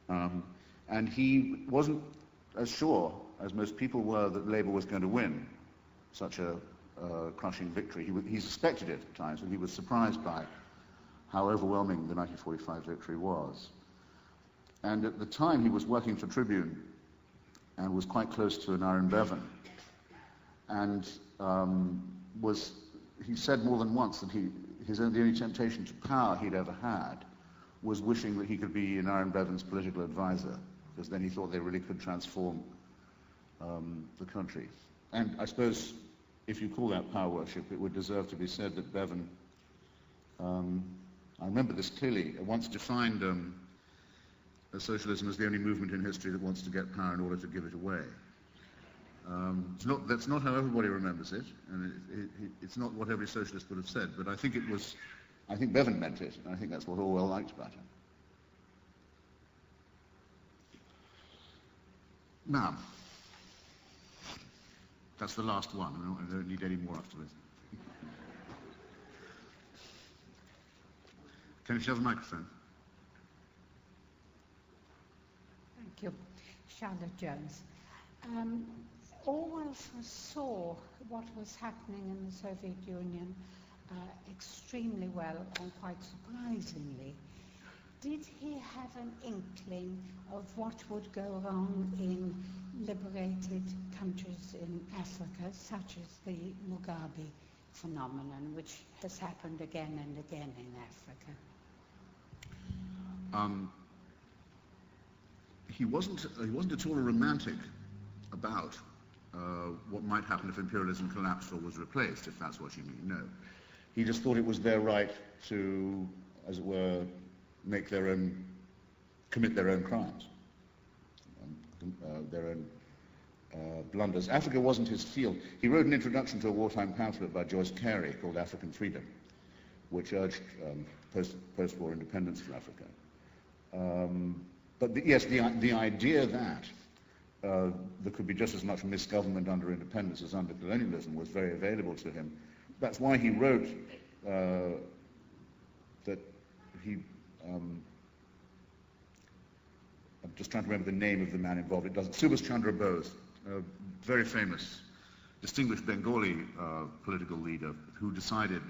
And he wasn't as sure as most people were that Labour was going to win such a crushing victory. He suspected it at times, and he was surprised by how overwhelming the 1945 victory was. And at the time he was working for Tribune and was quite close to an Aaron Bevan. And he said more than once that the only temptation to power he'd ever had was wishing that he could be an Aaron Bevan's political advisor, because then he thought they really could transform the country. And I suppose if you call that power worship, it would deserve to be said that Bevan, I remember this clearly, once defined socialism as the only movement in history that wants to get power in order to give it away. That's not how everybody remembers it, and it's not what every socialist would have said, but I think Bevan meant it, and I think that's what Orwell liked about him. Now, that's the last one. I don't need any more afterwards. Can you share the microphone? Thank you. Charlotte Jones. Orwell foresaw what was happening in the Soviet Union extremely well and quite surprisingly. Did he have an inkling of what would go wrong in liberated countries in Africa, such as the Mugabe phenomenon, which has happened again and again in Africa? He wasn't at all a romantic about what might happen if imperialism collapsed or was replaced, if that's what you mean. No. He just thought it was their right to, as it were, commit their own crimes, their own blunders. Africa wasn't his field. He wrote an introduction to a wartime pamphlet by Joyce Carey called African Freedom, which urged post-war independence for Africa. But the idea that there could be just as much misgovernment under independence as under colonialism was very available to him. That's why he wrote that he... I'm just trying to remember the name of the man involved. It doesn't. Subhash Chandra Bose, a very famous, distinguished Bengali political leader who decided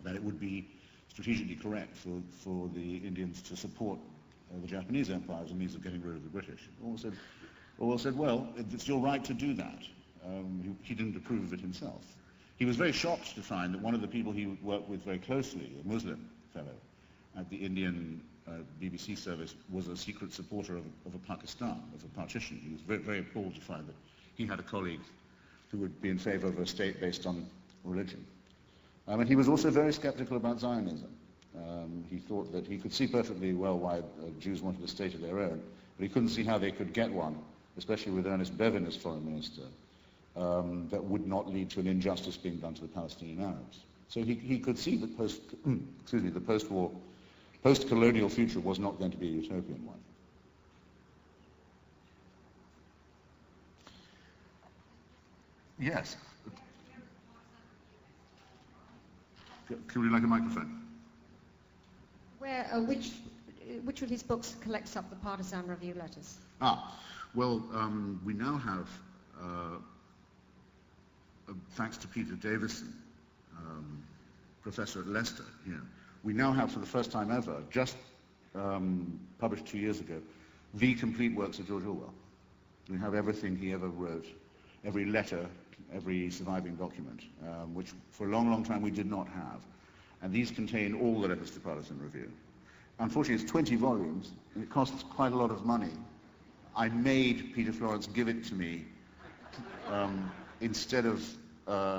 that it would be strategically correct for the Indians to support the Japanese empire as a means of getting rid of the British. Orwell said, well, it's your right to do that. He didn't approve of it himself. He was very shocked to find that one of the people he worked with very closely, a Muslim fellow, at the Indian BBC service, was a secret supporter of a Pakistan, of a partition. He was very, very appalled to find that he had a colleague who would be in favor of a state based on religion. And he was also very skeptical about Zionism. He thought that he could see perfectly well why Jews wanted a state of their own, but he couldn't see how they could get one, especially with Ernest Bevin as foreign minister, that would not lead to an injustice being done to the Palestinian Arabs. So he could see that the post-war, post-colonial future was not going to be a utopian one. Yes. Can we like a microphone? Which of his books collects up the partisan review letters? Well, we now have, thanks to Peter Davison, professor at Leicester here, we now have for the first time ever, just published 2 years ago, the complete works of George Orwell. We have everything he ever wrote, every letter, every surviving document, which for a long, long time we did not have. And these contain all the letters to Partisan Review. Unfortunately, it's 20 volumes, and it costs quite a lot of money. I made Peter Florence give it to me instead of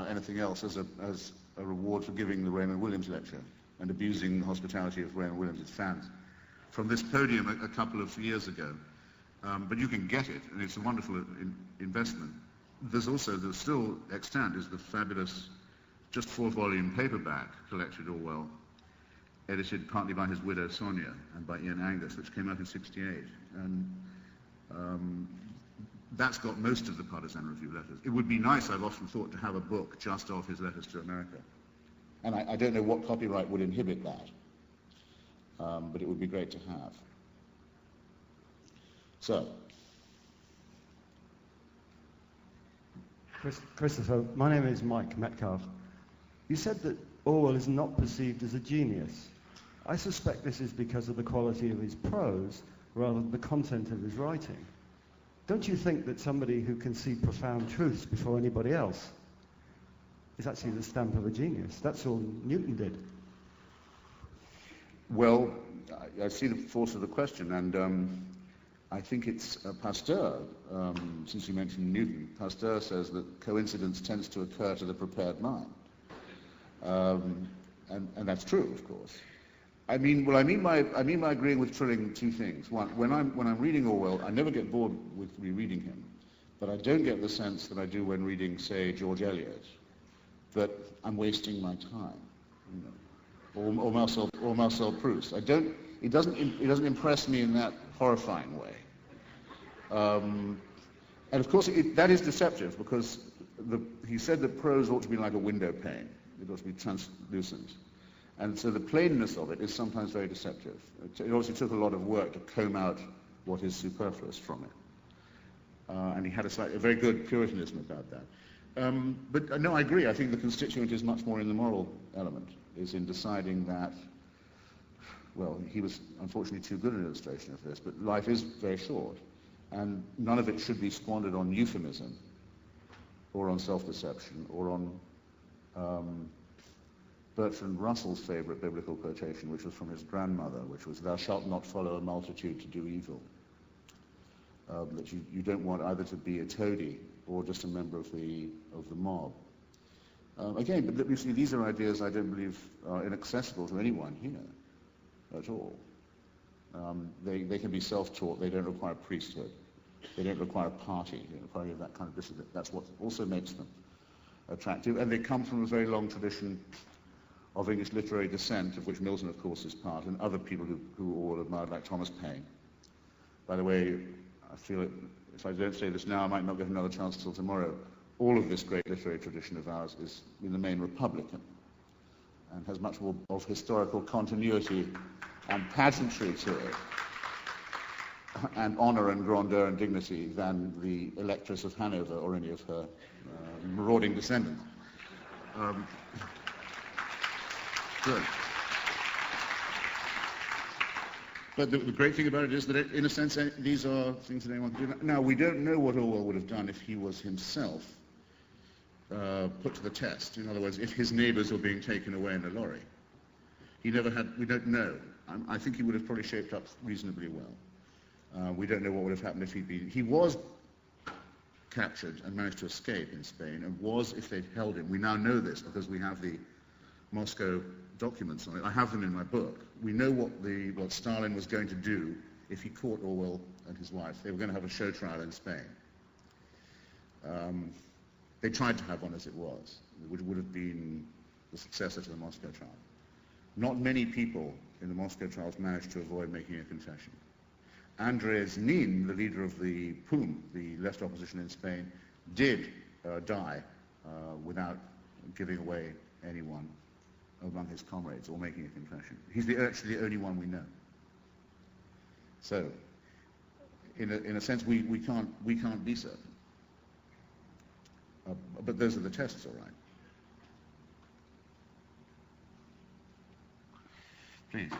anything else as a reward for giving the Raymond Williams lecture and abusing the hospitality of Raymond Williams' fans from this podium a couple of years ago. But you can get it, and it's a wonderful investment. There's still extant is the fabulous, just 4-volume paperback collected Orwell, edited partly by his widow Sonia and by Ian Angus, which came out in '68. And that's got most of the Partisan Review letters. It would be nice, I've often thought, to have a book just of his letters to America. And I don't know what copyright would inhibit that, but it would be great to have. So. Christopher, my name is Mike Metcalf. You said that Orwell is not perceived as a genius. I suspect this is because of the quality of his prose rather than the content of his writing. Don't you think that somebody who can see profound truths before anybody else is actually the stamp of a genius? That's all Newton did. Well, I see the force of the question, and I think it's Pasteur, since you mentioned Newton. Pasteur says that coincidence tends to occur to the prepared mind. And that's true, of course. I mean by agreeing with Trilling two things. One, when I'm reading Orwell, I never get bored with rereading him, but I don't get the sense that I do when reading, say, George Eliot, that I'm wasting my time, or Marcel Proust. It doesn't impress me in that horrifying way. And of course, that is deceptive, because he said that prose ought to be like a window pane. It ought to be translucent. And so the plainness of it is sometimes very deceptive. It obviously took a lot of work to comb out what is superfluous from it. And he had a very good Puritanism about that. But no, I agree. I think the constituent is much more in the moral element, is in deciding that, well, he was unfortunately too good an illustration of this, but life is very short. And none of it should be squandered on euphemism or on self-deception or on Bertrand Russell's favorite biblical quotation, which was from his grandmother, which was, "Thou shalt not follow a multitude to do evil." That you don't want either to be a toady or just a member of the mob. Again, but you see, these are ideas I don't believe are inaccessible to anyone here at all. They can be self-taught. They don't require priesthood. They don't require a party. They don't require that kind of discipline. That's what also makes them attractive. And they come from a very long tradition of English literary descent, of which Milton, of course, is part, and other people who all admired, like Thomas Paine. By the way, I feel if I don't say this now, I might not get another chance till tomorrow. All of this great literary tradition of ours is, in the main, Republican, and has much more of historical continuity and pageantry to it, and honor and grandeur and dignity than the Electress of Hanover or any of her marauding descendants. Good. But the great thing about it is that, in a sense, these are things that anyone can do. Now, we don't know what Orwell would have done if he was himself put to the test. In other words, if his neighbors were being taken away in a lorry. We don't know. I think he would have probably shaped up reasonably well. We don't know what would have happened if he was captured and managed to escape in Spain, and was, if they'd held him. We now know this because we have the Moscow documents on it. I have them in my book. We know what Stalin was going to do if he caught Orwell and his wife. They were going to have a show trial in Spain. They tried to have one as it was. It would have been the successor to the Moscow trial. Not many people in the Moscow trials managed to avoid making a confession. Andres Nin, the leader of the PUM, the left opposition in Spain, did die without giving away anyone among his comrades or making a confession. He's actually the only one we know. So, in a sense, we can't be certain. But those are the tests, all right. Please.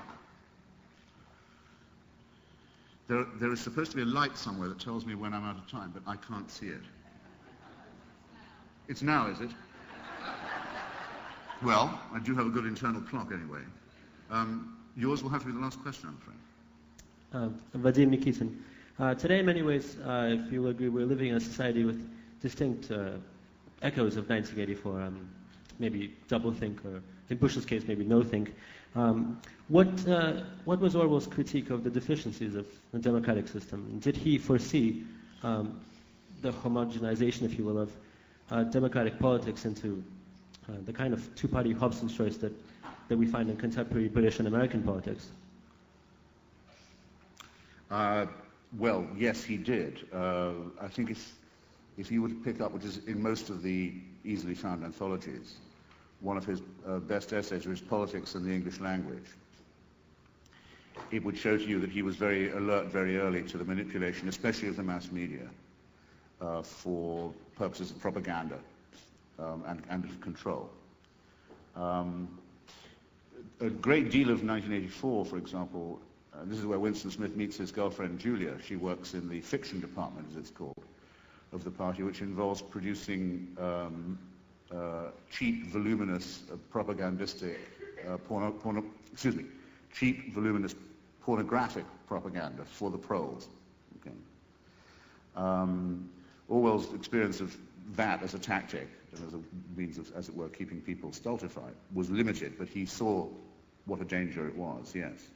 There is supposed to be a light somewhere that tells me when I'm out of time, but I can't see it. It's now, is it? Well, I do have a good internal clock anyway. Yours will have to be the last question, I'm afraid. Vadim Nikitin. Today, in many ways, if you will agree, we're living in a society with distinct echoes of 1984, maybe double-think, or in Bush's case, maybe no-think. What was Orwell's critique of the deficiencies of the democratic system? Did he foresee the homogenization, if you will, of democratic politics into the kind of two-party Hobson's choice that we find in contemporary British and American politics? Well, yes, he did. I think if you were to pick up, which is in most of the easily found anthologies, one of his best essays was Politics and the English Language. It would show to you that he was very alert very early to the manipulation, especially of the mass media, for purposes of propaganda and of control. A great deal of 1984, for example, this is where Winston Smith meets his girlfriend Julia. She works in the fiction department, as it's called, of the party, which involves producing cheap, voluminous, propagandistic, cheap, voluminous, pornographic propaganda for the proles. Okay. Orwell's experience of that as a tactic, and as a means of, as it were, keeping people stultified, was limited, but he saw what a danger it was, yes.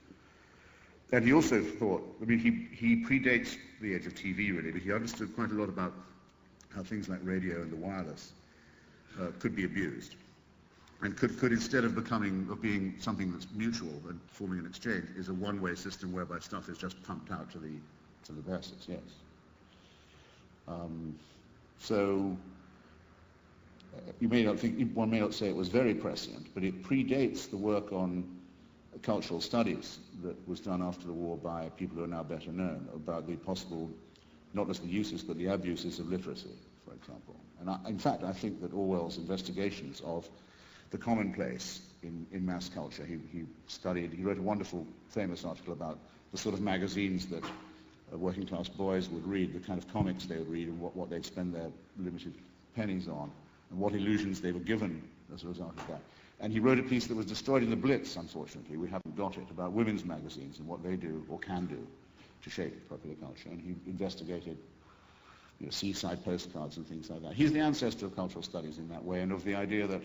And he also thought, I mean, he predates the age of TV, really, but he understood quite a lot about how things like radio and the wireless could be abused, and could instead of being something that's mutual and forming an exchange, is a one-way system whereby stuff is just pumped out to the masses. Yes. So you may not think, one may not say it was very prescient, but it predates the work on cultural studies that was done after the war by people who are now better known about the possible, not just the uses, but the abuses of literacy, for example. And in fact, I think that Orwell's investigations of the commonplace in mass culture, he wrote a wonderful, famous article about the sort of magazines that working class boys would read, the kind of comics they would read, and what they'd spend their limited pennies on, and what illusions they were given as a result of that. And he wrote a piece that was destroyed in the Blitz, unfortunately, we haven't got it, about women's magazines and what they do, or can do, to shape popular culture. And he investigated seaside postcards and things like that. He's the ancestor of cultural studies in that way, and of the idea that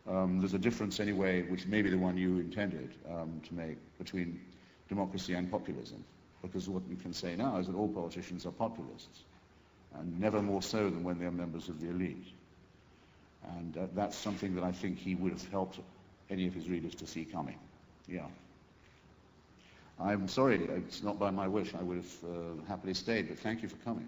there's a difference anyway, which may be the one you intended to make, between democracy and populism. Because what we can say now is that all politicians are populists, and never more so than when they're members of the elite. And that's something that I think he would have helped any of his readers to see coming. Yeah. I'm sorry, it's not by my wish. I would have happily stayed, but thank you for coming.